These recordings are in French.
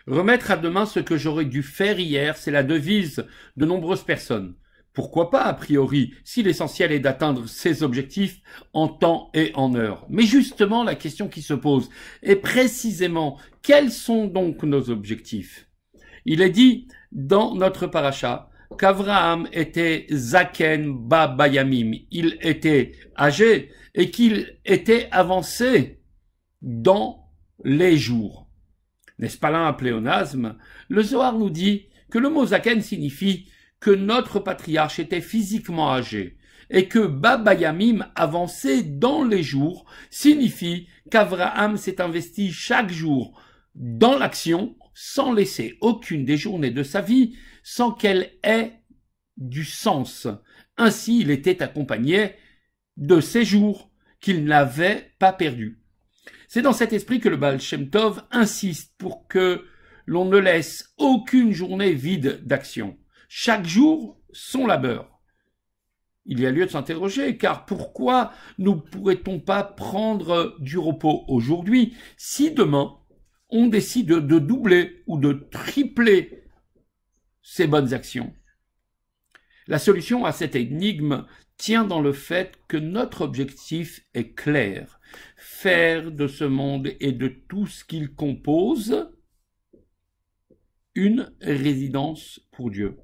Remettre à demain ce que j'aurais dû faire hier, c'est la devise de nombreuses personnes. Pourquoi pas, a priori, si l'essentiel est d'atteindre ses objectifs en temps et en heure. Mais justement, la question qui se pose est précisément, quels sont donc nos objectifs? Il est dit dans notre paracha qu'Avraham était Zaken Ba Bayamim, il était âgé et qu'il était avancé dans les jours. N'est-ce pas là un pléonasme? Le Zohar nous dit que le mot Zaken signifie que notre patriarche était physiquement âgé et que Baba Yamim, avancé dans les jours, signifie qu'Avraham s'est investi chaque jour dans l'action sans laisser aucune des journées de sa vie sans qu'elle ait du sens. Ainsi, il était accompagné de ces jours qu'il n'avait pas perdus. C'est dans cet esprit que le Baal Shem Tov insiste pour que l'on ne laisse aucune journée vide d'action. Chaque jour, son labeur. Il y a lieu de s'interroger, car pourquoi ne pourrait-on pas prendre du repos aujourd'hui si demain, on décide de doubler ou de tripler ces bonnes actions? La solution à cette énigme tient dans le fait que notre objectif est clair. Faire de ce monde et de tout ce qu'il compose une résidence pour Dieu.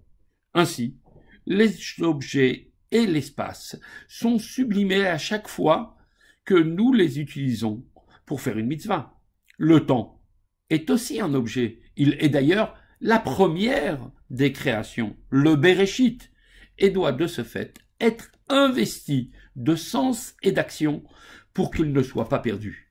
Ainsi, les objets et l'espace sont sublimés à chaque fois que nous les utilisons pour faire une mitzvah. Le temps est aussi un objet. Il est d'ailleurs la première des créations, le Bereshit, et doit de ce fait être investi de sens et d'action pour qu'il ne soit pas perdu.